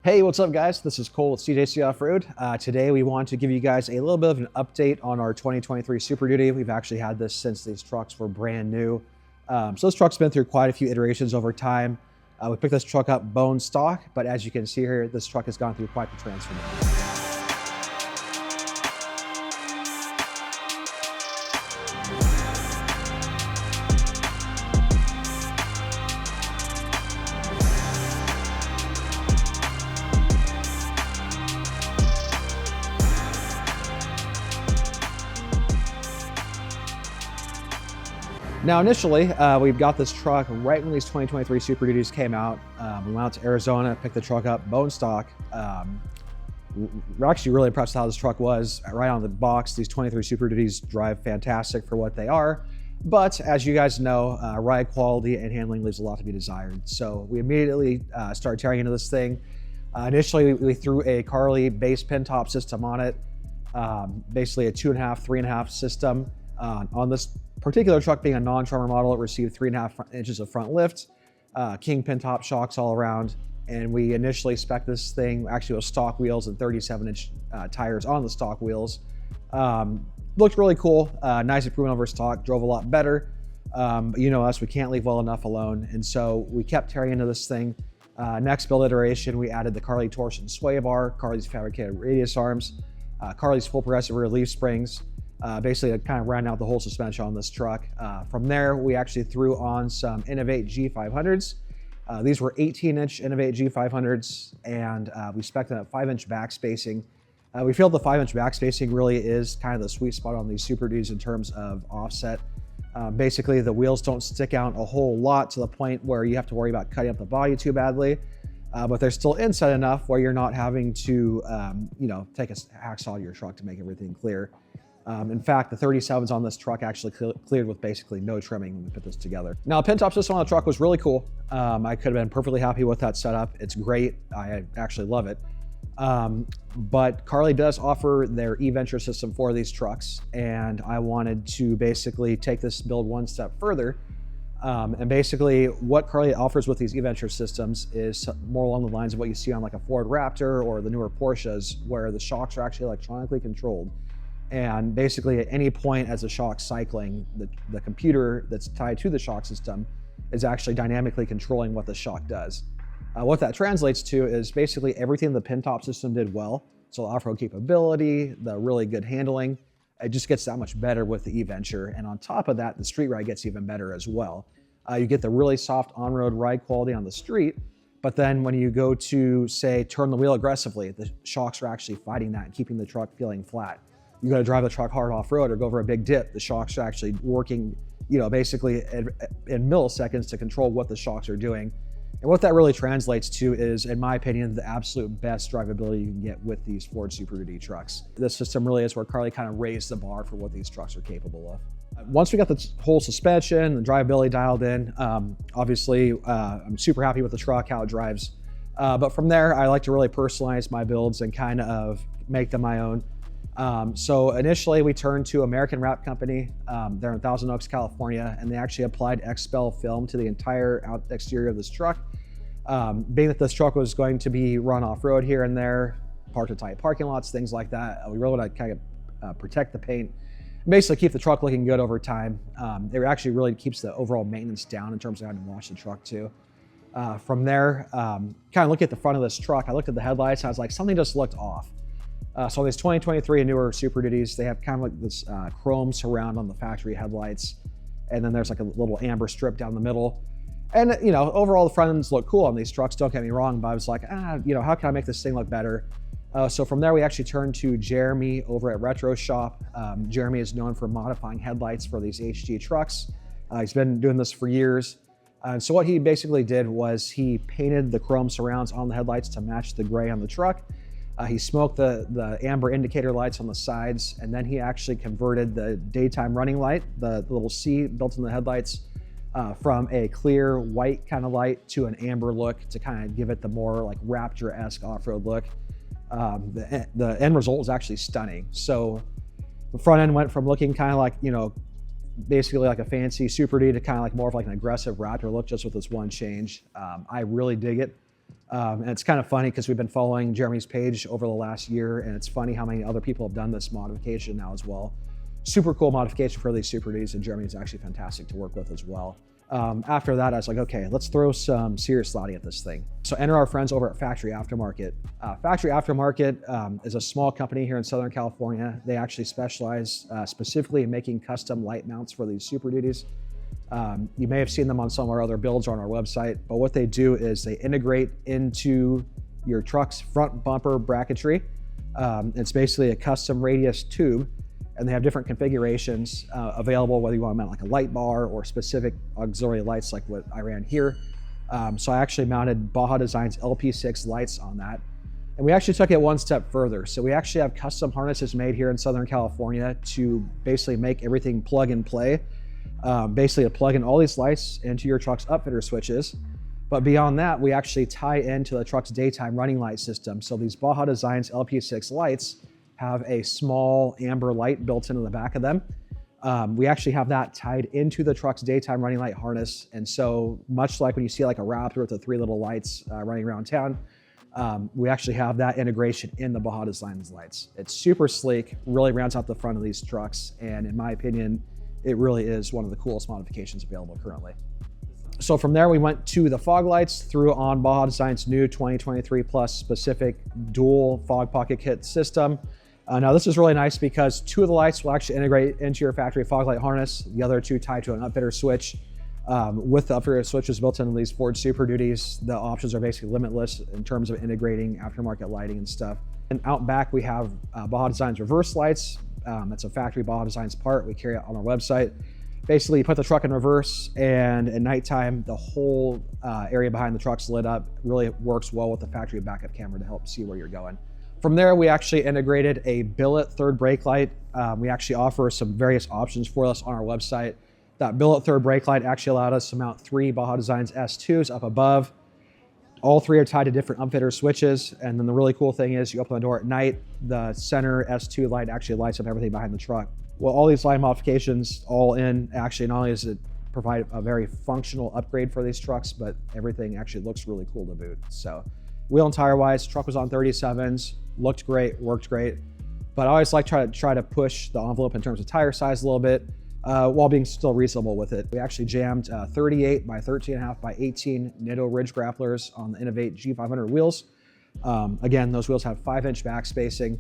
Hey, what's up guys? This is Cole with CJC Off-Road. Today we want to give you guys a little bit of an update on our 2023 Super Duty. We've actually had this since these trucks were brand new. So this truck's been through quite a few iterations over time. We picked this truck up bone stock, but as you can see here, this truck has gone through quite the transformation. Now, initially, we got this truck right when these 2023 Super Duties came out. We went out to Arizona, picked the truck up, bone stock. We're actually really impressed with how this truck was. Right on the box, these 23 Super Duties drive fantastic for what they are. But as you guys know, ride quality and handling leaves a lot to be desired. So we immediately started tearing into this thing. Initially, we threw a Carli base pin top system on it, basically a 2.5, 3.5 system. On this particular truck being a non-tremor model, it received 3.5 inches of front lift, king pin top shocks all around, and we initially spec'd this thing actually with stock wheels and 37-inch tires on the stock wheels. Looked really cool, nice improvement over stock, drove a lot better. But you know us, we can't leave well enough alone, and so we kept tearing into this thing. Next build iteration, we added the Carli torsion sway bar, Carli's fabricated radius arms, Carli's full progressive rear leaf springs, basically kind of round out the whole suspension on this truck. From there, we actually threw on some Innov8 G500s. These were 18-inch Innov8 G500s, and we spec'd them at 5-inch back spacing. We feel the 5-inch back spacing really is kind of the sweet spot on these Super Duties in terms of offset. Basically, the wheels don't stick out a whole lot to the point where you have to worry about cutting up the body too badly, but they're still inside enough where you're not having to, take a hacksaw to your truck to make everything clear. In fact, the 37s on this truck actually cleared with basically no trimming when we put this together. Now, pin top system on the truck was really cool. I could have been perfectly happy with that setup. It's great. I actually love it. But Carli does offer their E-Venture system for these trucks, and I wanted to basically take this build one step further. And basically what Carli offers with these E-Venture systems is more along the lines of what you see on like a Ford Raptor or the newer Porsches, where the shocks are actually electronically controlled. And basically at any point as the shock's cycling, the computer that's tied to the shock system is actually dynamically controlling what the shock does. What that translates to is basically everything the pin top system did well. So the off-road capability, the really good handling, it just gets that much better with the E-Venture. And on top of that, the street ride gets even better as well. You get the really soft on-road ride quality on the street, but then when you go to, say, turn the wheel aggressively, the shocks are actually fighting that and keeping the truck feeling flat. You got to drive the truck hard off-road or go over a big dip, the shocks are actually working, basically in milliseconds to control what the shocks are doing. And what that really translates to is, in my opinion, the absolute best drivability you can get with these Ford Super Duty trucks. This system really is where Carli kind of raised the bar for what these trucks are capable of. Once we got the whole suspension and drivability dialed in, obviously I'm super happy with the truck, how it drives. But from there, I like to really personalize my builds and kind of make them my own. So initially we turned to American Wrap Company. They're in Thousand Oaks, California, and they actually applied XPEL film to the entire exterior of this truck. Being that this truck was going to be run off-road here and there, parked in tight parking lots, things like that, we really want to kind of protect the paint, basically keep the truck looking good over time. It actually really keeps the overall maintenance down in terms of having to wash the truck too. From there, kind of looking at the front of this truck, I looked at the headlights, and I was like, something just looked off. So these 2023 and newer Super Duties, they have kind of like this chrome surround on the factory headlights. And then there's like a little amber strip down the middle. And overall the front ends look cool on these trucks, don't get me wrong, but I was like, how can I make this thing look better? So from there, we actually turned to Jeremy over at Retro Shop. Jeremy is known for modifying headlights for these HG trucks. He's been doing this for years. And so what he basically did was he painted the chrome surrounds on the headlights to match the gray on the truck. He smoked the amber indicator lights on the sides, and then he actually converted the daytime running light, the little C built in the headlights, from a clear white kind of light to an amber look to kind of give it the more like Raptor-esque off-road look. The end result was actually stunning. So the front end went from looking kind of like, basically like a fancy Super D to kind of like more of like an aggressive Raptor look just with this one change. I really dig it. And it's kind of funny because we've been following Jeremy's page over the last year, and it's funny how many other people have done this modification now as well. Super cool modification for these Super Duties, and Jeremy is actually fantastic to work with as well. After that, I was like, okay, let's throw some serious slotting at this thing. So enter our friends over at Factory Aftermarket. Factory Aftermarket is a small company here in Southern California. They actually specialize specifically in making custom light mounts for these Super Duties. You may have seen them on some of our other builds or on our website, but what they do is they integrate into your truck's front bumper bracketry. It's basically a custom radius tube, and they have different configurations available, whether you want to mount like a light bar or specific auxiliary lights like what I ran here. So I actually mounted Baja Design's LP6 lights on that. And we actually took it one step further. So we actually have custom harnesses made here in Southern California to basically make everything plug and play. Basically to plug in all these lights into your truck's upfitter switches. But beyond that, we actually tie into the truck's daytime running light system. So these Baja Designs LP6 lights have a small amber light built into the back of them. We actually have that tied into the truck's daytime running light harness. And so much like when you see like a Raptor with the 3 little lights running around town, we actually have that integration in the Baja Designs lights. It's super sleek, really rounds out the front of these trucks. And in my opinion, it really is one of the coolest modifications available currently. So from there, we went to the fog lights, threw on Baja Design's new 2023 Plus specific dual fog pocket kit system. Now this is really nice because 2 of the lights will actually integrate into your factory fog light harness. The other 2 tied to an upfitter switch. With the upfitter switches built into these Ford Super Duties, the options are basically limitless in terms of integrating aftermarket lighting and stuff. And out back, we have Baja Design's reverse lights. That's a factory Baja Designs part. We carry it on our website. Basically, you put the truck in reverse, and at nighttime, the whole area behind the truck's lit up. Really works well with the factory backup camera to help see where you're going. From there, we actually integrated a billet third brake light. We actually offer some various options for us on our website. That billet third brake light actually allowed us to mount 3 Baja Designs S2s up above. All 3 are tied to different upfitter switches. And then the really cool thing is you open the door at night, the center S2 light actually lights up everything behind the truck. Well, all these light modifications all in, actually not only does it provide a very functional upgrade for these trucks, but everything actually looks really cool to boot. So wheel and tire wise, truck was on 37s, looked great, worked great. But I always like try to push the envelope in terms of tire size a little bit while being still reasonable with it. We actually jammed 38 by 13.5 by 18 Nitto Ridge grapplers on the Innov8 G500 wheels. Again, those wheels have 5-inch back spacing.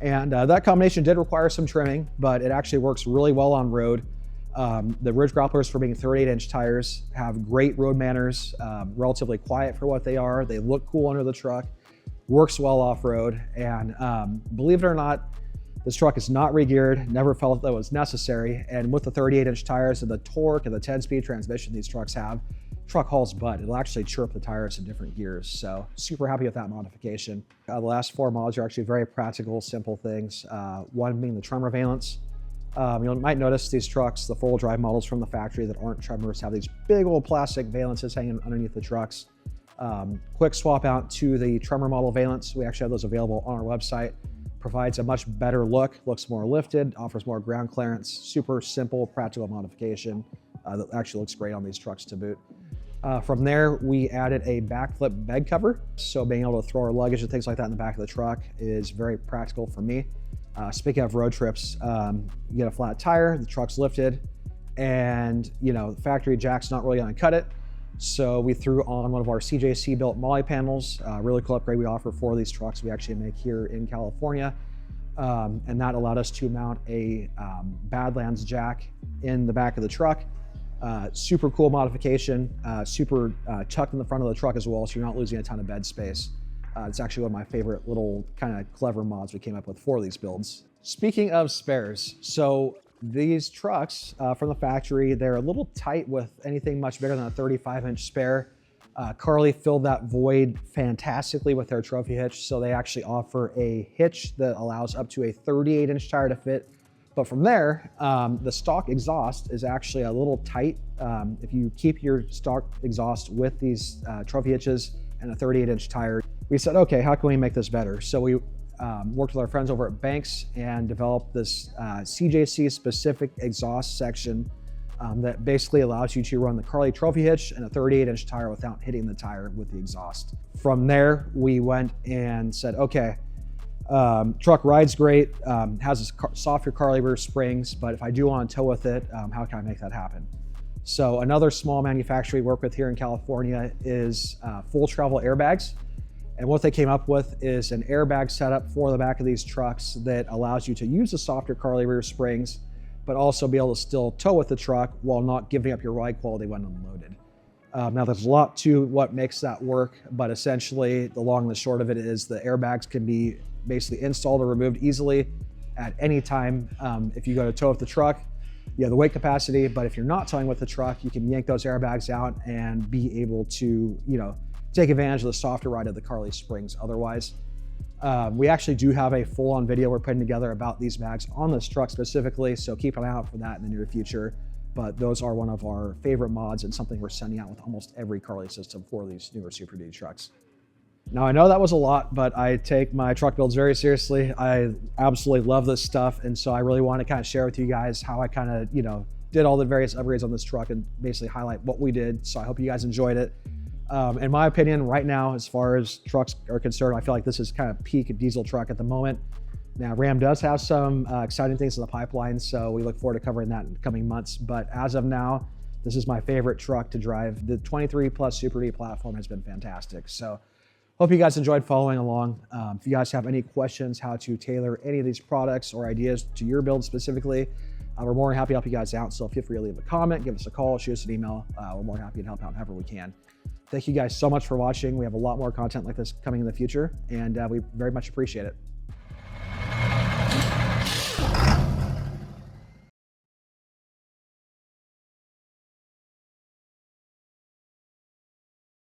And that combination did require some trimming, but it actually works really well on road. The Ridge grapplers, for being 38-inch tires, have great road manners, relatively quiet for what they are. They look cool under the truck, works well off-road, and believe it or not, this truck is not re-geared, never felt that was necessary, and with the 38-inch tires and the torque and the 10-speed transmission these trucks have, truck hauls butt. It'll actually chirp the tires in different gears, so super happy with that modification. The last 4 mods are actually very practical, simple things. One being the tremor valence. You might notice these trucks, the 4-wheel drive models from the factory that aren't tremors, have these big old plastic valences hanging underneath the trucks. Quick swap out to the tremor model valence. We actually have those available on our website. Provides a much better look, looks more lifted, offers more ground clearance. Super simple, practical modification that actually looks great on these trucks to boot. From there, we added a backflip bed cover. So being able to throw our luggage and things like that in the back of the truck is very practical for me. Speaking of road trips, you get a flat tire, the truck's lifted, and the factory jack's not really gonna cut it. So we threw on one of our CJC built Molly panels, really cool upgrade we offer for these trucks we actually make here in California. And that allowed us to mount a Badlands jack in the back of the truck. Super cool modification, super tucked in the front of the truck as well, so you're not losing a ton of bed space. It's actually one of my favorite little kind of clever mods we came up with for these builds. Speaking of spares, so these trucks from the factory, they're a little tight with anything much bigger than a 35-inch spare. Carli filled that void fantastically with their trophy hitch, so they actually offer a hitch that allows up to a 38-inch tire to fit. But from there, the stock exhaust is actually a little tight. If you keep your stock exhaust with these trophy hitches and a 38-inch tire, we said, okay, how can we make this better? So we worked with our friends over at Banks and developed this CJC specific exhaust section that basically allows you to run the Carli trophy hitch and a 38-inch tire without hitting the tire with the exhaust. From there, we went and said, okay, truck rides great, has a softer Carli rear springs, but if I do want to tow with it, how can I make that happen? So another small manufacturer we work with here in California is Full Travel Airbags. And what they came up with is an airbag setup for the back of these trucks that allows you to use the softer Carli rear springs, but also be able to still tow with the truck while not giving up your ride quality when unloaded. Now there's a lot to what makes that work, but essentially the long and the short of it is the airbags can be basically installed or removed easily at any time. If you go to tow with the truck, you have the weight capacity, but if you're not towing with the truck, you can yank those airbags out and be able to, take advantage of the softer ride of the Carli springs otherwise. We actually do have a full-on video we're putting together about these bags on this truck specifically, so keep an eye out for that in the near future. But those are one of our favorite mods and something we're sending out with almost every Carli system for these newer Super Duty trucks. Now I know that was a lot, but I take my truck builds very seriously. I absolutely love this stuff, and so I really want to kind of share with you guys how I kind of, did all the various upgrades on this truck and basically highlight what we did. So I hope you guys enjoyed it. In my opinion, right now, as far as trucks are concerned, I feel like this is kind of peak diesel truck at the moment. Now, Ram does have some exciting things in the pipeline, so we look forward to covering that in the coming months. But as of now, this is my favorite truck to drive. The 23 Plus Super D platform has been fantastic. So hope you guys enjoyed following along. If you guys have any questions how to tailor any of these products or ideas to your build specifically, we're more than happy to help you guys out. So feel free to leave a comment, give us a call, shoot us an email. We're more than happy to help out however we can. Thank you guys so much for watching. We have a lot more content like this coming in the future, and we very much appreciate it.